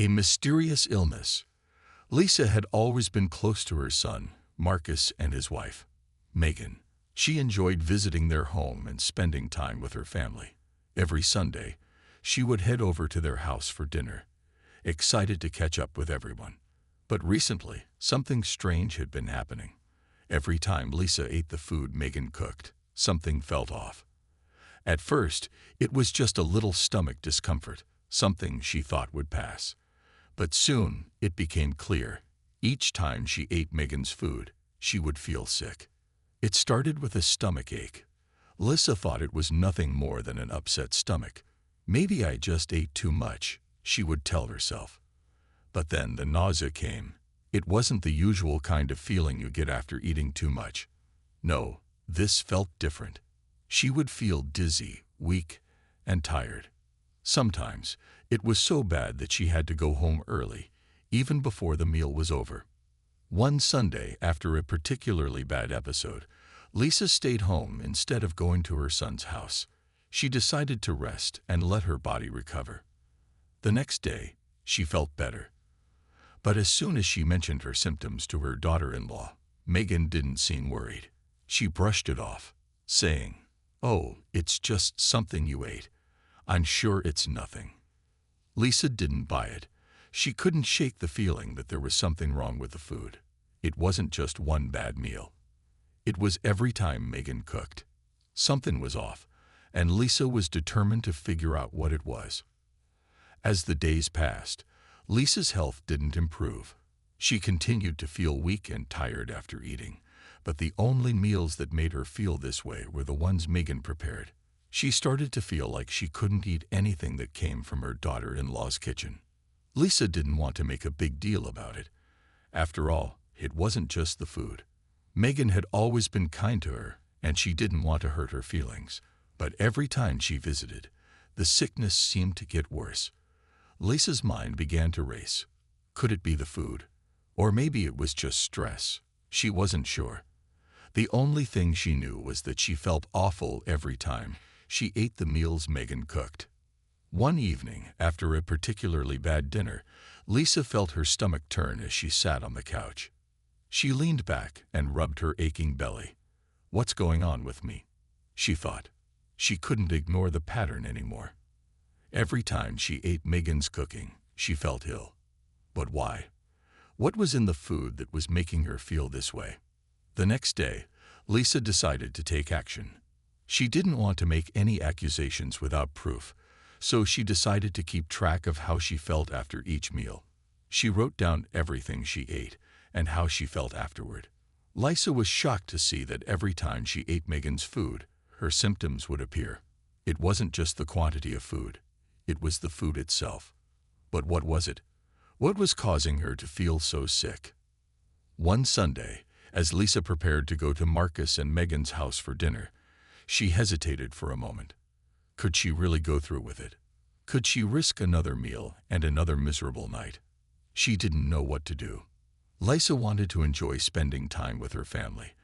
A mysterious illness. Lisa had always been close to her son, Marcus, and his wife, Megan. She enjoyed visiting their home and spending time with her family. Every Sunday, she would head over to their house for dinner, excited to catch up with everyone. But recently, something strange had been happening. Every time Lisa ate the food Megan cooked, something felt off. At first, it was just a little stomach discomfort, something she thought would pass. But soon, it became clear. Each time she ate Megan's food, she would feel sick. It started with a stomach ache. Lisa thought it was nothing more than an upset stomach. Maybe I just ate too much, she would tell herself. But then the nausea came. It wasn't the usual kind of feeling you get after eating too much. No, this felt different. She would feel dizzy, weak, and tired. Sometimes, it was so bad that she had to go home early, even before the meal was over. One Sunday, after a particularly bad episode, Lisa stayed home instead of going to her son's house. She decided to rest and let her body recover. The next day, she felt better. But as soon as she mentioned her symptoms to her daughter-in-law, Megan didn't seem worried. She brushed it off, saying, "Oh, it's just something you ate. I'm sure it's nothing." Lisa didn't buy it. She couldn't shake the feeling that there was something wrong with the food. It wasn't just one bad meal. It was every time Megan cooked. Something was off, and Lisa was determined to figure out what it was. As the days passed, Lisa's health didn't improve. She continued to feel weak and tired after eating, but the only meals that made her feel this way were the ones Megan prepared. She started to feel like she couldn't eat anything that came from her daughter-in-law's kitchen. Lisa didn't want to make a big deal about it. After all, it wasn't just the food. Megan had always been kind to her, and she didn't want to hurt her feelings. But every time she visited, the sickness seemed to get worse. Lisa's mind began to race. Could it be the food? Or maybe it was just stress. She wasn't sure. The only thing she knew was that she felt awful every time she ate the meals Megan cooked. One evening, after a particularly bad dinner, Lisa felt her stomach turn as she sat on the couch. She leaned back and rubbed her aching belly. "What's going on with me?" she thought. She couldn't ignore the pattern anymore. Every time she ate Megan's cooking, she felt ill. But why? What was in the food that was making her feel this way? The next day, Lisa decided to take action. She didn't want to make any accusations without proof, so she decided to keep track of how she felt after each meal. She wrote down everything she ate and how she felt afterward. Lisa was shocked to see that every time she ate Megan's food, her symptoms would appear. It wasn't just the quantity of food. It was the food itself. But what was it? What was causing her to feel so sick? One Sunday, as Lisa prepared to go to Marcus and Megan's house for dinner, she hesitated for a moment. Could she really go through with it? Could she risk another meal and another miserable night? She didn't know what to do. Lisa wanted to enjoy spending time with her family,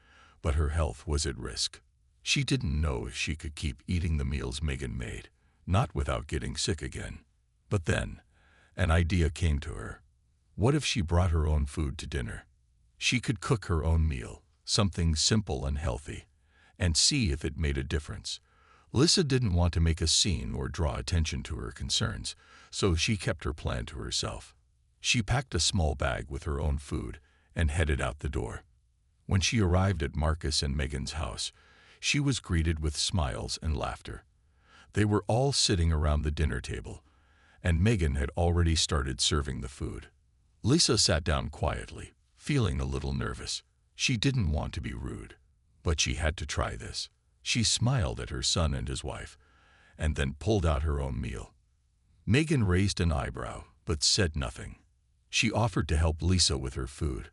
but her health was at risk. She didn't know if she could keep eating the meals Megan made, not without getting sick again. But then, an idea came to her. What if she brought her own food to dinner? She could cook her own meal, something simple and healthy, and see if it made a difference. Lisa didn't want to make a scene or draw attention to her concerns, so she kept her plan to herself. She packed a small bag with her own food and headed out the door. When she arrived at Marcus and Megan's house, she was greeted with smiles and laughter. They were all sitting around the dinner table, and Megan had already started serving the food. Lisa sat down quietly, feeling a little nervous. She didn't want to be rude, but she had to try this. She smiled at her son and his wife, and then pulled out her own meal. Megan raised an eyebrow, but said nothing. She offered to help Lisa with her food,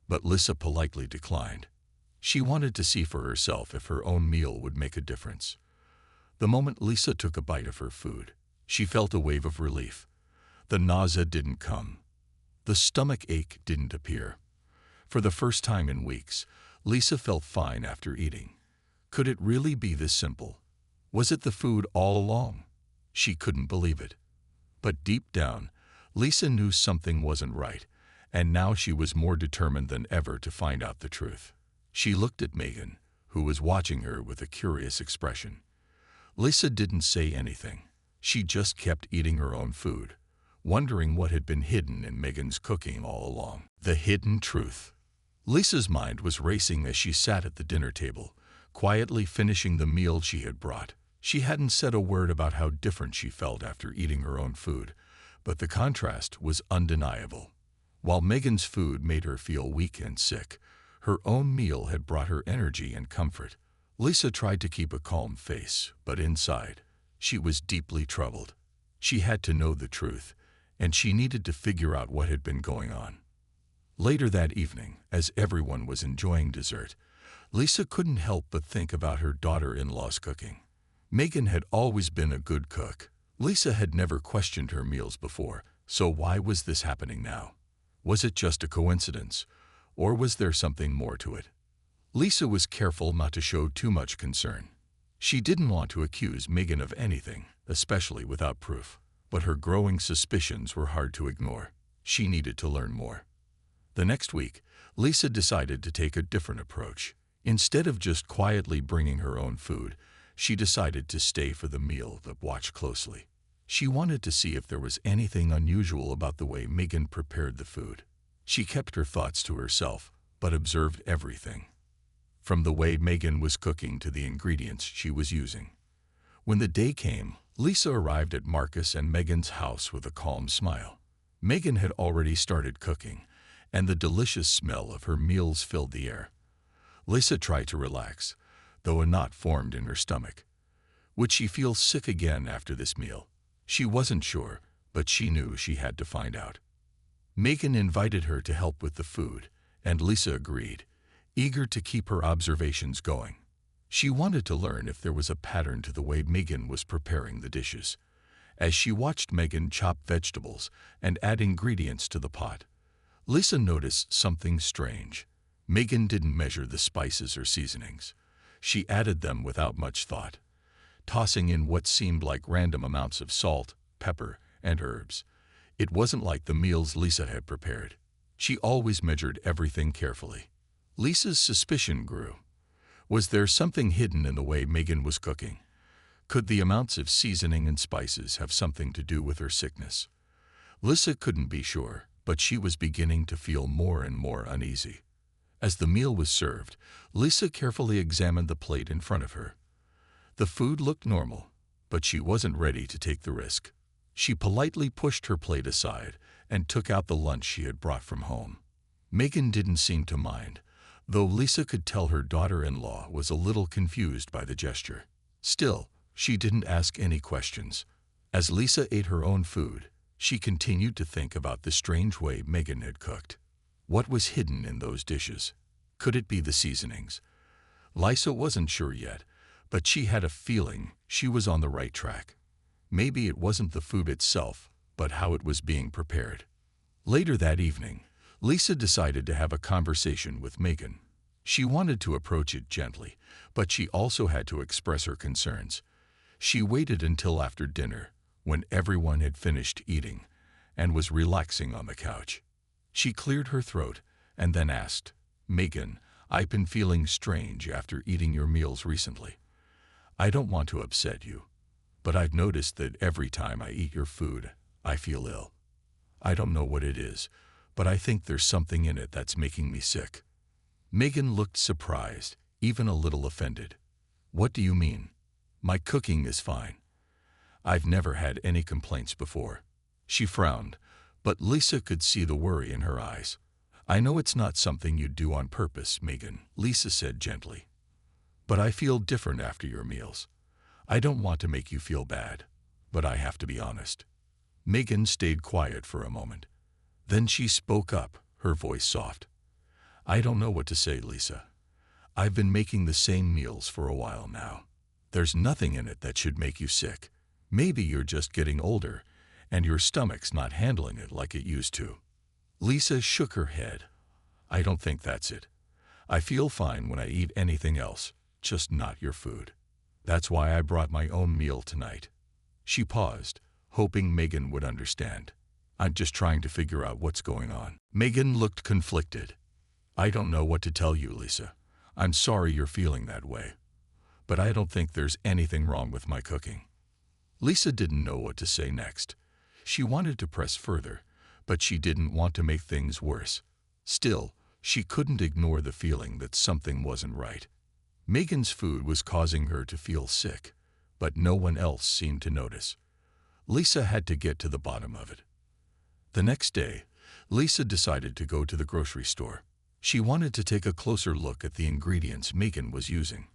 but Lisa politely declined. She wanted to see for herself if her own meal would make a difference. The moment Lisa took a bite of her food, she felt a wave of relief. The nausea didn't come. The stomach ache didn't appear. For the first time in weeks, Lisa felt fine after eating. Could it really be this simple? Was it the food all along? She couldn't believe it. But deep down, Lisa knew something wasn't right, and now she was more determined than ever to find out the truth. She looked at Megan, who was watching her with a curious expression. Lisa didn't say anything. She just kept eating her own food, wondering what had been hidden in Megan's cooking all along. The hidden truth. Lisa's mind was racing as she sat at the dinner table, quietly finishing the meal she had brought. She hadn't said a word about how different she felt after eating her own food, but the contrast was undeniable. While Megan's food made her feel weak and sick, her own meal had brought her energy and comfort. Lisa tried to keep a calm face, but inside, she was deeply troubled. She had to know the truth, and she needed to figure out what had been going on. Later that evening, as everyone was enjoying dessert, Lisa couldn't help but think about her daughter-in-law's cooking. Megan had always been a good cook. Lisa had never questioned her meals before, so why was this happening now? Was it just a coincidence, or was there something more to it? Lisa was careful not to show too much concern. She didn't want to accuse Megan of anything, especially without proof, but her growing suspicions were hard to ignore. She needed to learn more. The next week, Lisa decided to take a different approach. Instead of just quietly bringing her own food, she decided to stay for the meal but watch closely. She wanted to see if there was anything unusual about the way Megan prepared the food. She kept her thoughts to herself, but observed everything, from the way Megan was cooking to the ingredients she was using. When the day came, Lisa arrived at Marcus and Megan's house with a calm smile. Megan had already started cooking, and the delicious smell of her meals filled the air. Lisa tried to relax, though a knot formed in her stomach. Would she feel sick again after this meal? She wasn't sure, but she knew she had to find out. Megan invited her to help with the food, and Lisa agreed, eager to keep her observations going. She wanted to learn if there was a pattern to the way Megan was preparing the dishes. As she watched Megan chop vegetables and add ingredients to the pot, Lisa noticed something strange. Megan didn't measure the spices or seasonings. She added them without much thought, tossing in what seemed like random amounts of salt, pepper, and herbs. It wasn't like the meals Lisa had prepared. She always measured everything carefully. Lisa's suspicion grew. Was there something hidden in the way Megan was cooking? Could the amounts of seasoning and spices have something to do with her sickness? Lisa couldn't be sure, but she was beginning to feel more and more uneasy. As the meal was served, Lisa carefully examined the plate in front of her. The food looked normal, but she wasn't ready to take the risk. She politely pushed her plate aside and took out the lunch she had brought from home. Megan didn't seem to mind, though Lisa could tell her daughter-in-law was a little confused by the gesture. Still, she didn't ask any questions. As Lisa ate her own food, she continued to think about the strange way Megan had cooked. What was hidden in those dishes? Could it be the seasonings? Lisa wasn't sure yet, but she had a feeling she was on the right track. Maybe it wasn't the food itself, but how it was being prepared. Later that evening, Lisa decided to have a conversation with Megan. She wanted to approach it gently, but she also had to express her concerns. She waited until after dinner, when everyone had finished eating and was relaxing on the couch. She cleared her throat and then asked, "Megan, I've been feeling strange after eating your meals recently. I don't want to upset you, but I've noticed that every time I eat your food, I feel ill. I don't know what it is, but I think there's something in it that's making me sick." Megan looked surprised, even a little offended. "What do you mean? My cooking is fine. I've never had any complaints before." She frowned, but Lisa could see the worry in her eyes. "I know it's not something you'd do on purpose, Megan," Lisa said gently. "But I feel different after your meals. I don't want to make you feel bad, but I have to be honest." Megan stayed quiet for a moment. Then she spoke up, her voice soft. "I don't know what to say, Lisa. I've been making the same meals for a while now. There's nothing in it that should make you sick. Maybe you're just getting older, and your stomach's not handling it like it used to." Lisa shook her head. "I don't think that's it. I feel fine when I eat anything else, just not your food. That's why I brought my own meal tonight." She paused, hoping Megan would understand. I'm just trying to figure out what's going on. Megan looked conflicted. I don't know what to tell you, Lisa. I'm sorry you're feeling that way, but I don't think there's anything wrong with my cooking. Lisa didn't know what to say next. She wanted to press further, but she didn't want to make things worse. Still, she couldn't ignore the feeling that something wasn't right. Megan's food was causing her to feel sick, but no one else seemed to notice. Lisa had to get to the bottom of it. The next day, Lisa decided to go to the grocery store. She wanted to take a closer look at the ingredients Megan was using.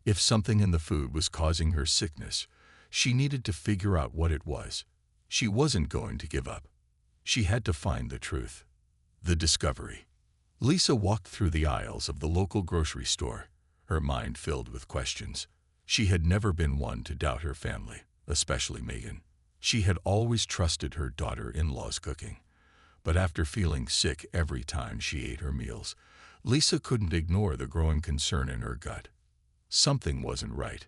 If something in the food was causing her sickness, she needed to figure out what it was. She wasn't going to give up. She had to find the truth. The discovery. Lisa walked through the aisles of the local grocery store, her mind filled with questions. She had never been one to doubt her family, especially Megan. She had always trusted her daughter-in-law's cooking. But after feeling sick every time she ate her meals, Lisa couldn't ignore the growing concern in her gut. Something wasn't right.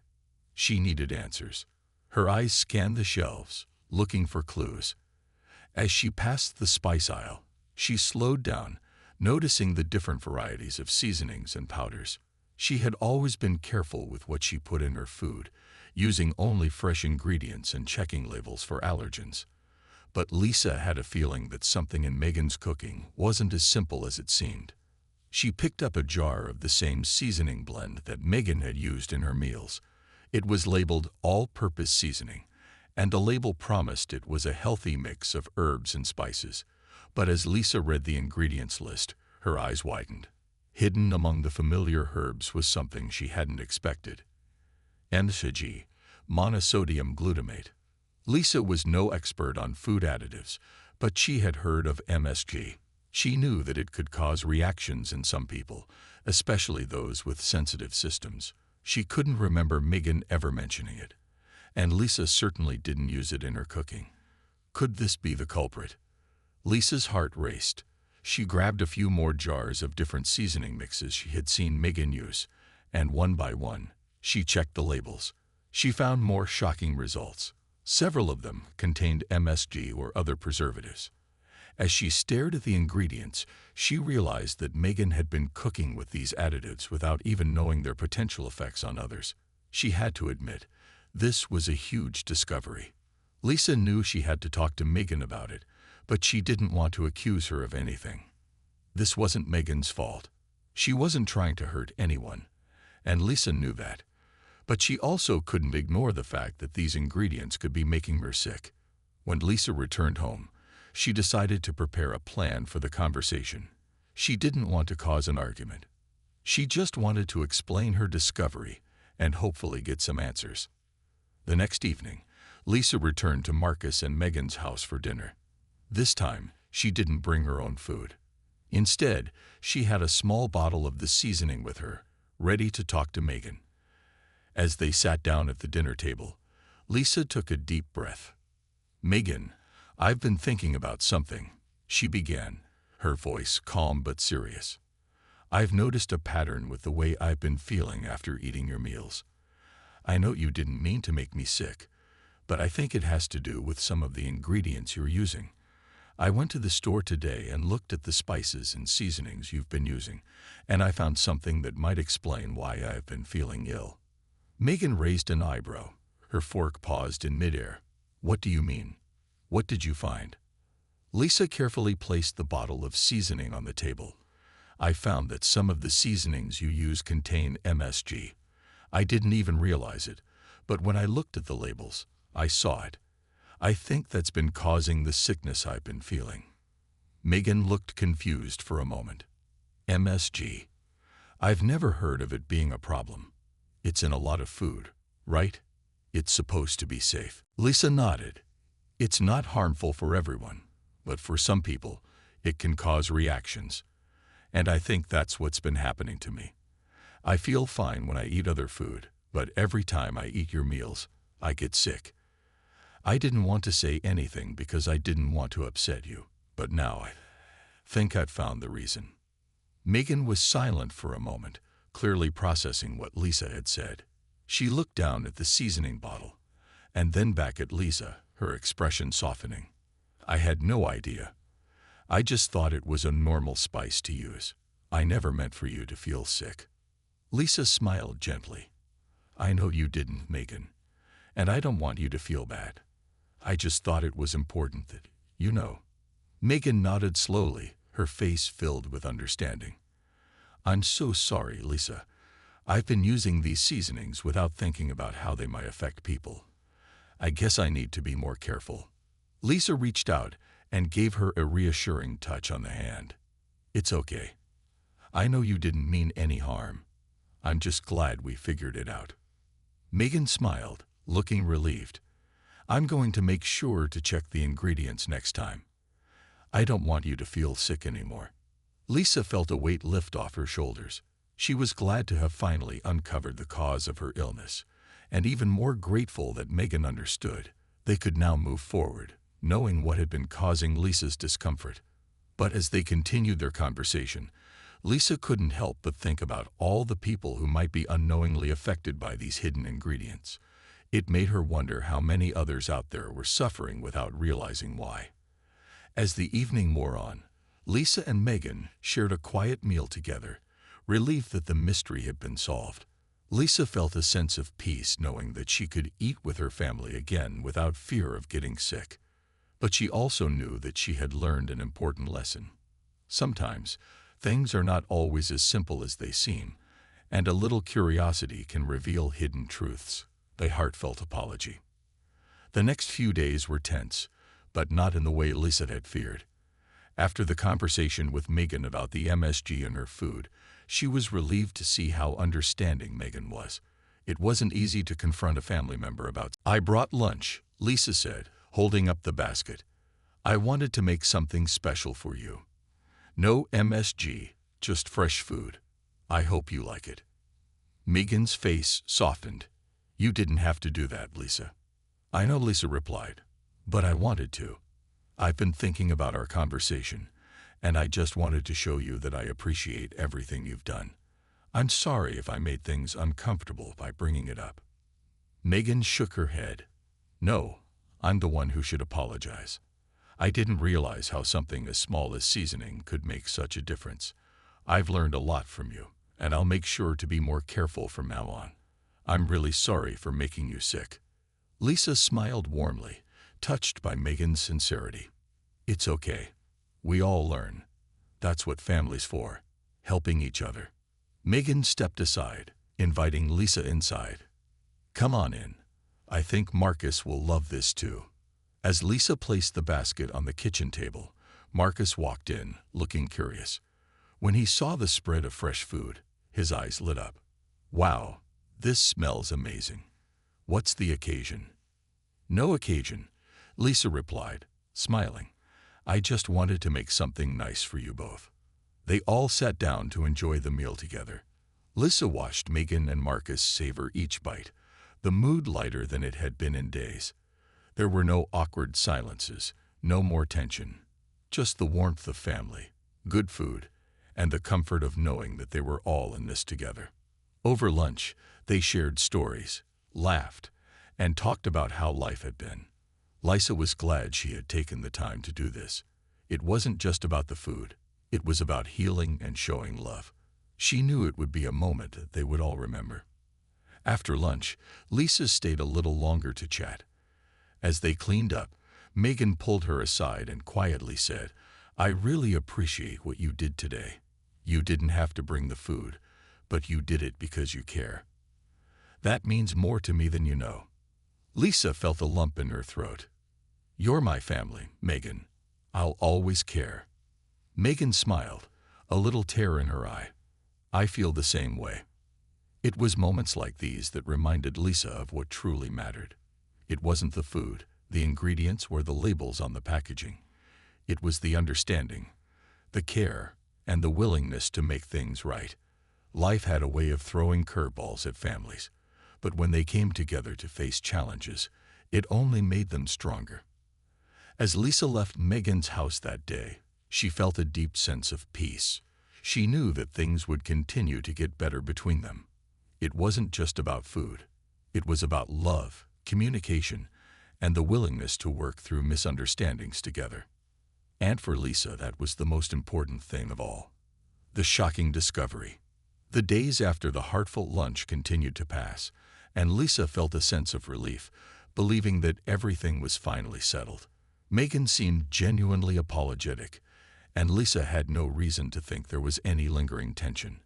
She needed answers. Her eyes scanned the shelves, looking for clues. As she passed the spice aisle, she slowed down, noticing the different varieties of seasonings and powders. She had always been careful with what she put in her food, using only fresh ingredients and checking labels for allergens. But Lisa had a feeling that something in Megan's cooking wasn't as simple as it seemed. She picked up a jar of the same seasoning blend that Megan had used in her meals. It was labeled all-purpose seasoning, and the label promised it was a healthy mix of herbs and spices. But as Lisa read the ingredients list, her eyes widened. Hidden among the familiar herbs was something she hadn't expected. MSG, monosodium glutamate. Lisa was no expert on food additives, but she had heard of MSG. She knew that it could cause reactions in some people, especially those with sensitive systems. She couldn't remember Megan ever mentioning it, and Lisa certainly didn't use it in her cooking. Could this be the culprit? Lisa's heart raced. She grabbed a few more jars of different seasoning mixes she had seen Megan use, and one by one, she checked the labels. She found more shocking results. Several of them contained MSG or other preservatives. As she stared at the ingredients, she realized that Megan had been cooking with these additives without even knowing their potential effects on others. She had to admit, this was a huge discovery. Lisa knew she had to talk to Megan about it, but she didn't want to accuse her of anything. This wasn't Megan's fault. She wasn't trying to hurt anyone, and Lisa knew that. But she also couldn't ignore the fact that these ingredients could be making her sick. When Lisa returned home, she decided to prepare a plan for the conversation. She didn't want to cause an argument. She just wanted to explain her discovery and hopefully get some answers. The next evening, Lisa returned to Marcus and Megan's house for dinner. This time, she didn't bring her own food. Instead, she had a small bottle of the seasoning with her, ready to talk to Megan. As they sat down at the dinner table, Lisa took a deep breath. "Megan, I've been thinking about something," she began, her voice calm but serious. "I've noticed a pattern with the way I've been feeling after eating your meals. I know you didn't mean to make me sick, but I think it has to do with some of the ingredients you're using. I went to the store today and looked at the spices and seasonings you've been using, and I found something that might explain why I've been feeling ill." Megan raised an eyebrow. Her fork paused in midair. "What do you mean? What did you find?" Lisa carefully placed the bottle of seasoning on the table. "I found that some of the seasonings you use contain MSG. I didn't even realize it, but when I looked at the labels, I saw it. I think that's been causing the sickness I've been feeling." Megan looked confused for a moment. MSG. I've never heard of it being a problem. It's in a lot of food, right? It's supposed to be safe. Lisa nodded. It's not harmful for everyone, but for some people, it can cause reactions. And I think that's what's been happening to me. I feel fine when I eat other food, but every time I eat your meals, I get sick. I didn't want to say anything because I didn't want to upset you, but now I think I've found the reason. Megan was silent for a moment, clearly processing what Lisa had said. She looked down at the seasoning bottle, and then back at Lisa, her expression softening. I had no idea. I just thought it was a normal spice to use. I never meant for you to feel sick." Lisa smiled gently. "I know you didn't, Megan, and I don't want you to feel bad. I just thought it was important that, you know." Megan nodded slowly, her face filled with understanding. "I'm so sorry, Lisa. I've been using these seasonings without thinking about how they might affect people. I guess I need to be more careful." Lisa reached out and gave her a reassuring touch on the hand. "It's okay. I know you didn't mean any harm. I'm just glad we figured it out." Megan smiled, looking relieved. "I'm going to make sure to check the ingredients next time. I don't want you to feel sick anymore." Lisa felt a weight lift off her shoulders. She was glad to have finally uncovered the cause of her illness, and even more grateful that Megan understood. They could now move forward, knowing what had been causing Lisa's discomfort. But as they continued their conversation, Lisa couldn't help but think about all the people who might be unknowingly affected by these hidden ingredients. It made her wonder how many others out there were suffering without realizing why. As the evening wore on, Lisa and Megan shared a quiet meal together, relieved that the mystery had been solved. Lisa felt a sense of peace knowing that she could eat with her family again without fear of getting sick. But she also knew that she had learned an important lesson. Sometimes, things are not always as simple as they seem, and a little curiosity can reveal hidden truths. A heartfelt apology. The next few days were tense, but not in the way Lisa had feared. After the conversation with Megan about the MSG in her food, she was relieved to see how understanding Megan was. It wasn't easy to confront a family member about. "I brought lunch," Lisa said, holding up the basket. "I wanted to make something special for you. No MSG, just fresh food. I hope you like it." Megan's face softened. "You didn't have to do that, Lisa." "I know," Lisa replied, "but I wanted to. I've been thinking about our conversation, and I just wanted to show you that I appreciate everything you've done. I'm sorry if I made things uncomfortable by bringing it up." Megan shook her head. "No, I'm the one who should apologize. I didn't realize how something as small as seasoning could make such a difference. I've learned a lot from you, and I'll make sure to be more careful from now on. I'm really sorry for making you sick." Lisa smiled warmly, touched by Megan's sincerity. "It's okay. We all learn. That's what family's for, helping each other." Megan stepped aside, inviting Lisa inside. "Come on in. I think Marcus will love this too." As Lisa placed the basket on the kitchen table, Marcus walked in, looking curious. When he saw the spread of fresh food, his eyes lit up. "Wow, this smells amazing. What's the occasion?" "No occasion," Lisa replied, smiling. "I just wanted to make something nice for you both." They all sat down to enjoy the meal together. Lisa watched Megan and Marcus savor each bite, the mood lighter than it had been in days. There were no awkward silences, no more tension, just the warmth of family, good food, and the comfort of knowing that they were all in this together. Over lunch, they shared stories, laughed, and talked about how life had been. Lisa was glad she had taken the time to do this. It wasn't just about the food. It was about healing and showing love. She knew it would be a moment that they would all remember. After lunch, Lisa stayed a little longer to chat. As they cleaned up, Megan pulled her aside and quietly said, "I really appreciate what you did today. You didn't have to bring the food, but you did it because you care. That means more to me than you know." Lisa felt a lump in her throat. "You're my family, Megan. I'll always care." Megan smiled, a little tear in her eye. "I feel the same way." It was moments like these that reminded Lisa of what truly mattered. It wasn't the food, the ingredients, or the labels on the packaging. It was the understanding, the care, and the willingness to make things right. Life had a way of throwing curveballs at families, but when they came together to face challenges, it only made them stronger. As Lisa left Megan's house that day, she felt a deep sense of peace. She knew that things would continue to get better between them. It wasn't just about food. It was about love, communication, and the willingness to work through misunderstandings together. And for Lisa, that was the most important thing of all. The shocking discovery. The days after the heartfelt lunch continued to pass, and Lisa felt a sense of relief, believing that everything was finally settled. Megan seemed genuinely apologetic, and Lisa had no reason to think there was any lingering tension.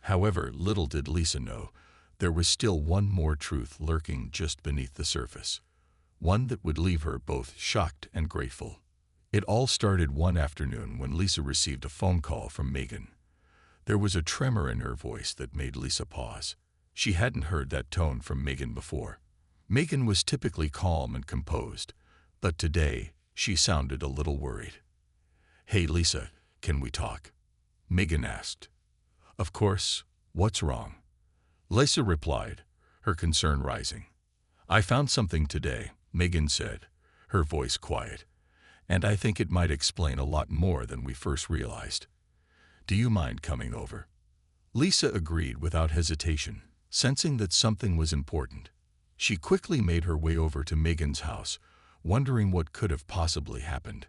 However, little did Lisa know, there was still one more truth lurking just beneath the surface. One that would leave her both shocked and grateful. It all started one afternoon when Lisa received a phone call from Megan. There was a tremor in her voice that made Lisa pause. She hadn't heard that tone from Megan before. Megan was typically calm and composed, but today she sounded a little worried. "Hey Lisa, can we talk?" Megan asked. "Of course. What's wrong?" Lisa replied, her concern rising. "I found something today," Megan said, her voice quiet, "and I think it might explain a lot more than we first realized. Do you mind coming over?" Lisa agreed without hesitation, sensing that something was important. She quickly made her way over to Megan's house, wondering what could have possibly happened.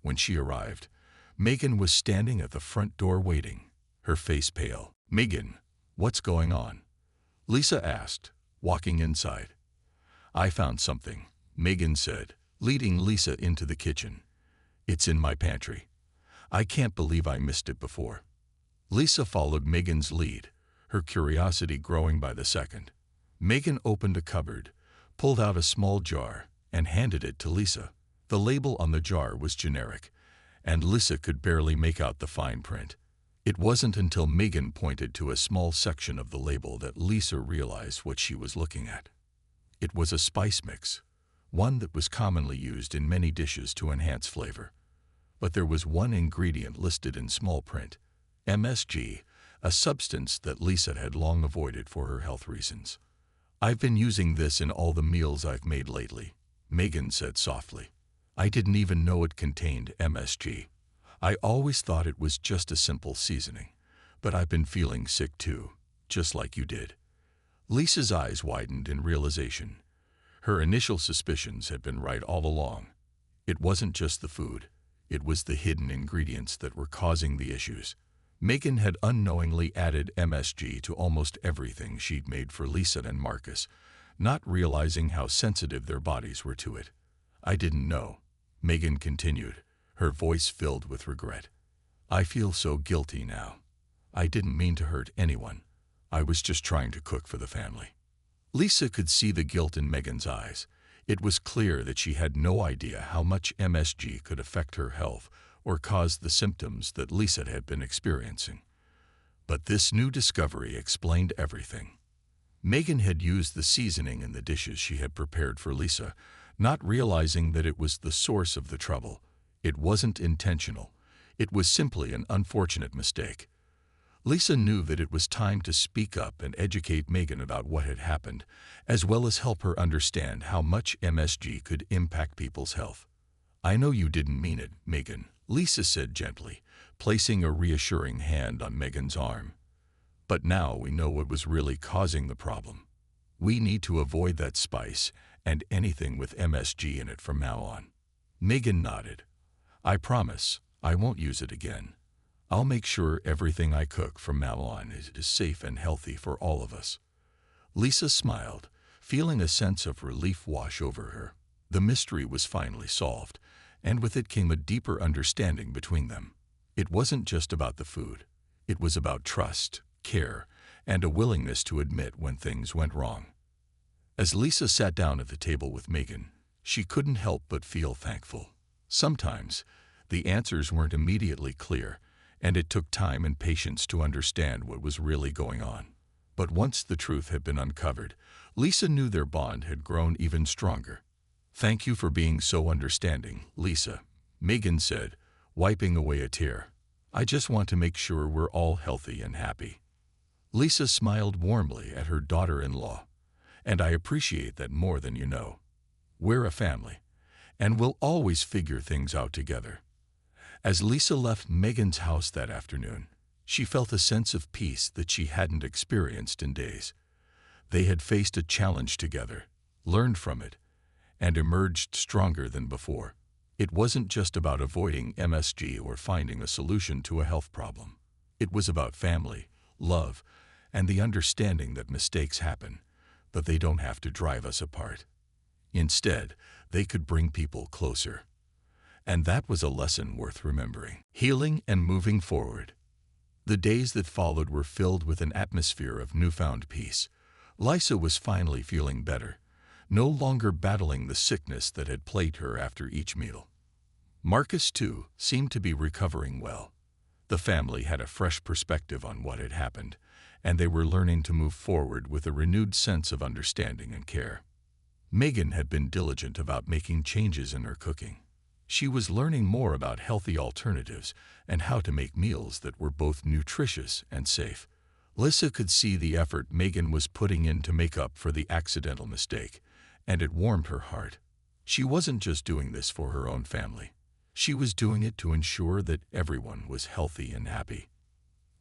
When she arrived, Megan was standing at the front door waiting, her face pale. "Megan, what's going on?" Lisa asked, walking inside. "I found something," Megan said, leading Lisa into the kitchen. "It's in my pantry. I can't believe I missed it before." Lisa followed Megan's lead, her curiosity growing by the second. Megan opened a cupboard, pulled out a small jar, and handed it to Lisa. The label on the jar was generic, and Lisa could barely make out the fine print. It wasn't until Megan pointed to a small section of the label that Lisa realized what she was looking at. It was a spice mix, one that was commonly used in many dishes to enhance flavor. But there was one ingredient listed in small print, MSG, a substance that Lisa had long avoided for her health reasons. "I've been using this in all the meals I've made lately," Megan said softly. "I didn't even know it contained MSG. I always thought it was just a simple seasoning, but I've been feeling sick too, just like you did." Lisa's eyes widened in realization. Her initial suspicions had been right all along. It wasn't just the food, it was the hidden ingredients that were causing the issues. Megan had unknowingly added MSG to almost everything she'd made for Lisa and Marcus, not realizing how sensitive their bodies were to it. "I didn't know," Megan continued, her voice filled with regret. "I feel so guilty now. I didn't mean to hurt anyone. I was just trying to cook for the family." Lisa could see the guilt in Megan's eyes. It was clear that she had no idea how much MSG could affect her health or cause the symptoms that Lisa had been experiencing. But this new discovery explained everything. Megan had used the seasoning in the dishes she had prepared for Lisa, not realizing that it was the source of the trouble. It wasn't intentional. It was simply an unfortunate mistake. Lisa knew that it was time to speak up and educate Megan about what had happened, as well as help her understand how much MSG could impact people's health. "I know you didn't mean it, Megan," Lisa said gently, placing a reassuring hand on Megan's arm. "But now we know what was really causing the problem. We need to avoid that spice and anything with MSG in it from now on." Megan nodded. "I promise I won't use it again. I'll make sure everything I cook from now on is safe and healthy for all of us." Lisa smiled, feeling a sense of relief wash over her. The mystery was finally solved, and with it came a deeper understanding between them. It wasn't just about the food. It was about trust, care, and a willingness to admit when things went wrong. As Lisa sat down at the table with Megan, she couldn't help but feel thankful. Sometimes, the answers weren't immediately clear, and it took time and patience to understand what was really going on. But once the truth had been uncovered, Lisa knew their bond had grown even stronger. "Thank you for being so understanding, Lisa," Megan said, wiping away a tear. "I just want to make sure we're all healthy and happy." Lisa smiled warmly at her daughter-in-law. "And I appreciate that more than you know. We're a family, and we'll always figure things out together." As Lisa left Megan's house that afternoon, she felt a sense of peace that she hadn't experienced in days. They had faced a challenge together, learned from it, and emerged stronger than before. It wasn't just about avoiding MSG or finding a solution to a health problem. It was about family, love, and the understanding that mistakes happen, but they don't have to drive us apart. Instead, they could bring people closer. And that was a lesson worth remembering. Healing and moving forward. The days that followed were filled with an atmosphere of newfound peace. Lisa was finally feeling better, no longer battling the sickness that had plagued her after each meal. Marcus, too, seemed to be recovering well. The family had a fresh perspective on what had happened, and they were learning to move forward with a renewed sense of understanding and care. Megan had been diligent about making changes in her cooking. She was learning more about healthy alternatives and how to make meals that were both nutritious and safe. Lisa could see the effort Megan was putting in to make up for the accidental mistake, and it warmed her heart. She wasn't just doing this for her own family. She was doing it to ensure that everyone was healthy and happy.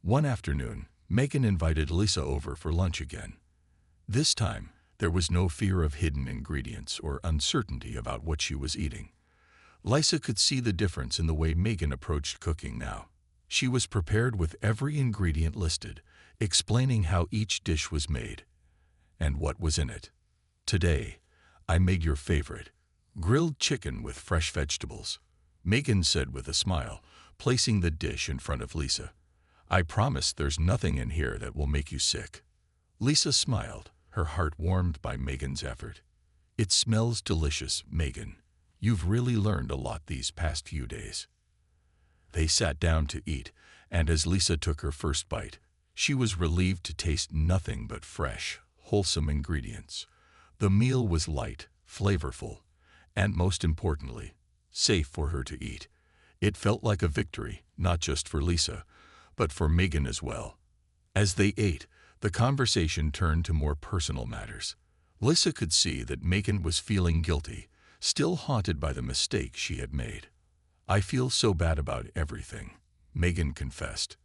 One afternoon, Megan invited Lisa over for lunch again. This time, there was no fear of hidden ingredients or uncertainty about what she was eating. Lisa could see the difference in the way Megan approached cooking now. She was prepared with every ingredient listed, explaining how each dish was made and what was in it. "Today, I made your favorite, grilled chicken with fresh vegetables," Megan said with a smile, placing the dish in front of Lisa. "I promise there's nothing in here that will make you sick." Lisa smiled, her heart warmed by Megan's effort. "It smells delicious, Megan. You've really learned a lot these past few days." They sat down to eat, and as Lisa took her first bite, she was relieved to taste nothing but fresh, wholesome ingredients. The meal was light, flavorful, and most importantly, safe for her to eat. It felt like a victory, not just for Lisa, but for Megan as well. As they ate, the conversation turned to more personal matters. Lisa could see that Megan was feeling guilty, still haunted by the mistake she had made. "I feel so bad about everything," Megan confessed.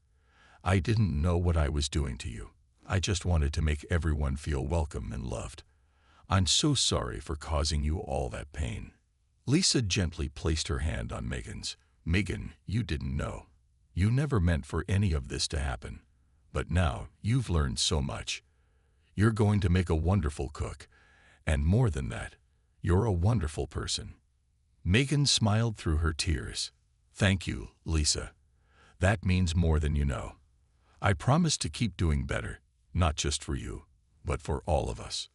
"I didn't know what I was doing to you. I just wanted to make everyone feel welcome and loved. I'm so sorry for causing you all that pain." Lisa gently placed her hand on Megan's. "Megan, you didn't know. You never meant for any of this to happen. But now you've learned so much. You're going to make a wonderful cook, and more than that, you're a wonderful person." Megan smiled through her tears. "Thank you, Lisa. That means more than you know. I promise to keep doing better, not just for you, but for all of us."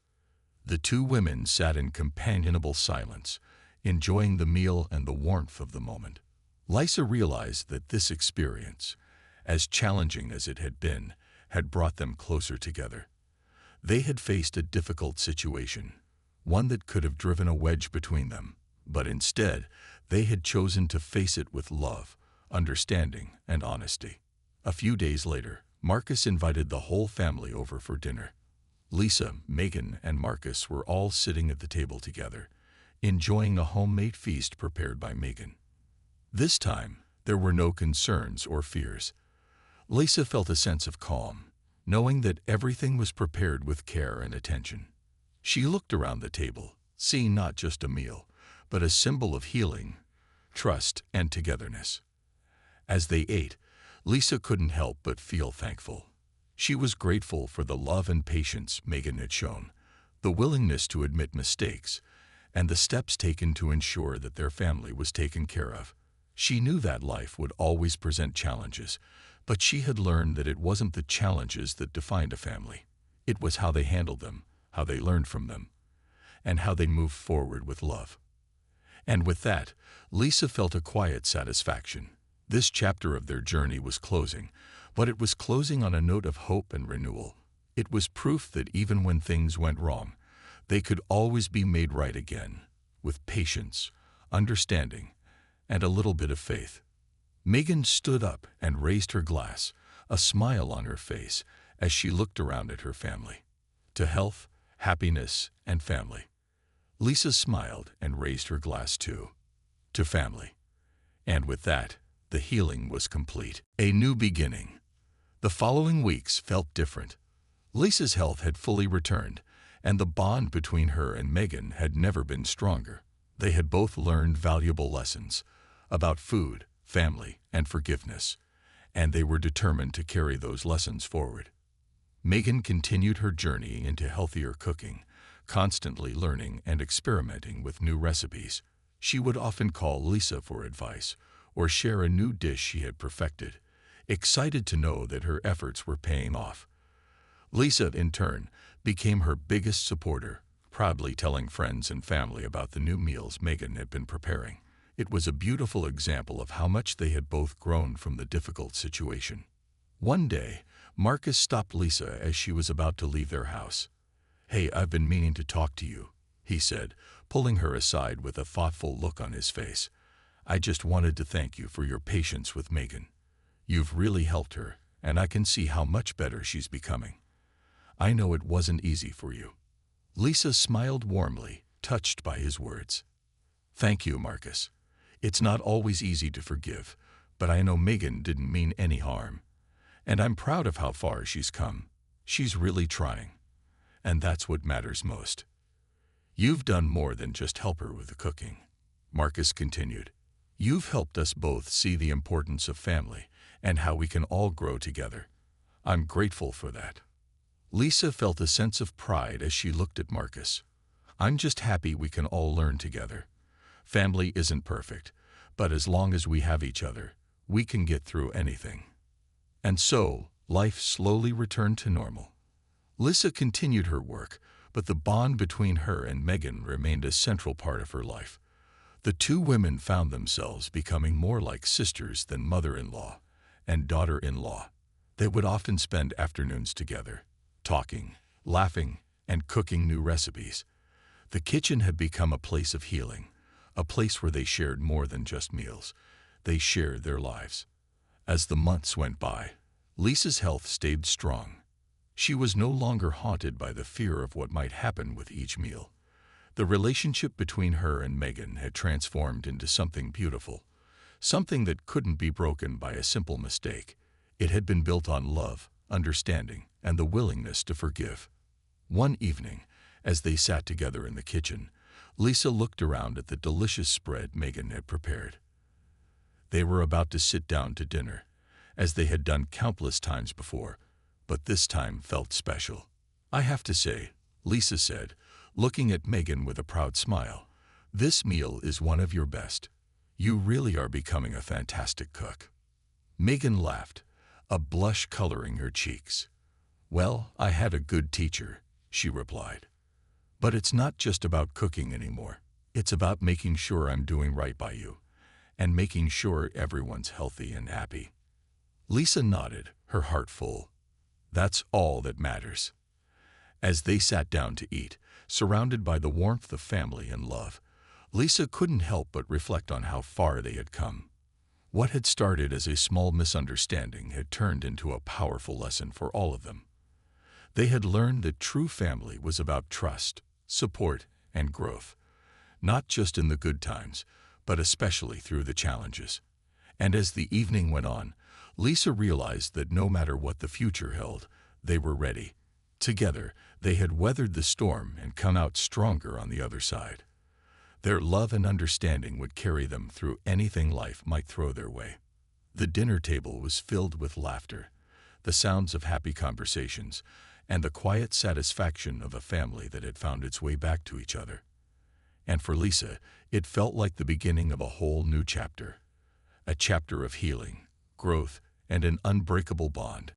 The two women sat in companionable silence, enjoying the meal and the warmth of the moment. Lisa realized that this experience, as challenging as it had been, had brought them closer together. They had faced a difficult situation, one that could have driven a wedge between them, but instead, they had chosen to face it with love, understanding, and honesty. A few days later, Marcus invited the whole family over for dinner. Lisa, Megan, and Marcus were all sitting at the table together, enjoying a homemade feast prepared by Megan. This time, there were no concerns or fears. Lisa felt a sense of calm, knowing that everything was prepared with care and attention. She looked around the table, seeing not just a meal, but a symbol of healing, trust, and togetherness. As they ate, Lisa couldn't help but feel thankful. She was grateful for the love and patience Megan had shown, the willingness to admit mistakes, and the steps taken to ensure that their family was taken care of. She knew that life would always present challenges, but she had learned that it wasn't the challenges that defined a family. It was how they handled them, how they learned from them, and how they moved forward with love. And with that, Lisa felt a quiet satisfaction. This chapter of their journey was closing, but it was closing on a note of hope and renewal. It was proof that even when things went wrong, they could always be made right again, with patience, understanding, and a little bit of faith. Megan stood up and raised her glass, a smile on her face as she looked around at her family. "To health, happiness, and family." Lisa smiled and raised her glass too. "To family." And with that, the healing was complete. A new beginning. The following weeks felt different. Lisa's health had fully returned, and the bond between her and Megan had never been stronger. They had both learned valuable lessons about food, family, and forgiveness, and they were determined to carry those lessons forward. Megan continued her journey into healthier cooking, constantly learning and experimenting with new recipes. She would often call Lisa for advice or share a new dish she had perfected, excited to know that her efforts were paying off. Lisa, in turn, became her biggest supporter, proudly telling friends and family about the new meals Megan had been preparing. It was a beautiful example of how much they had both grown from the difficult situation. One day, Marcus stopped Lisa as she was about to leave their house. "Hey, I've been meaning to talk to you," he said, pulling her aside with a thoughtful look on his face. "I just wanted to thank you for your patience with Megan. You've really helped her, and I can see how much better she's becoming. I know it wasn't easy for you." Lisa smiled warmly, touched by his words. "Thank you, Marcus. It's not always easy to forgive, but I know Megan didn't mean any harm. And I'm proud of how far she's come. She's really trying. And that's what matters most." "You've done more than just help her with the cooking," Marcus continued. "You've helped us both see the importance of family and how we can all grow together. I'm grateful for that." Lisa felt a sense of pride as she looked at Marcus. "I'm just happy we can all learn together. Family isn't perfect, but as long as we have each other, we can get through anything." And so, life slowly returned to normal. Lisa continued her work, but the bond between her and Megan remained a central part of her life. The two women found themselves becoming more like sisters than mother-in-law and daughter-in-law. They would often spend afternoons together, talking, laughing, and cooking new recipes. The kitchen had become a place of healing, a place where they shared more than just meals. They shared their lives. As the months went by, Lisa's health stayed strong. She was no longer haunted by the fear of what might happen with each meal. The relationship between her and Megan had transformed into something beautiful, something that couldn't be broken by a simple mistake. It had been built on love, understanding, and the willingness to forgive. One evening, as they sat together in the kitchen, Lisa looked around at the delicious spread Megan had prepared. They were about to sit down to dinner, as they had done countless times before, but this time felt special. "I have to say," Lisa said, looking at Megan with a proud smile, "this meal is one of your best. You really are becoming a fantastic cook." Megan laughed, a blush coloring her cheeks. "Well, I had a good teacher," she replied. "But it's not just about cooking anymore. It's about making sure I'm doing right by you, and making sure everyone's healthy and happy." Lisa nodded, her heart full. That's all that matters. As they sat down to eat, surrounded by the warmth of family and love, Lisa couldn't help but reflect on how far they had come. What had started as a small misunderstanding had turned into a powerful lesson for all of them. They had learned that true family was about trust, support, and growth, not just in the good times, but especially through the challenges. And as the evening went on, Lisa realized that no matter what the future held, they were ready. Together, they had weathered the storm and come out stronger on the other side. Their love and understanding would carry them through anything life might throw their way. The dinner table was filled with laughter, the sounds of happy conversations, and the quiet satisfaction of a family that had found its way back to each other. And for Lisa, it felt like the beginning of a whole new chapter. A chapter of healing, growth, and an unbreakable bond.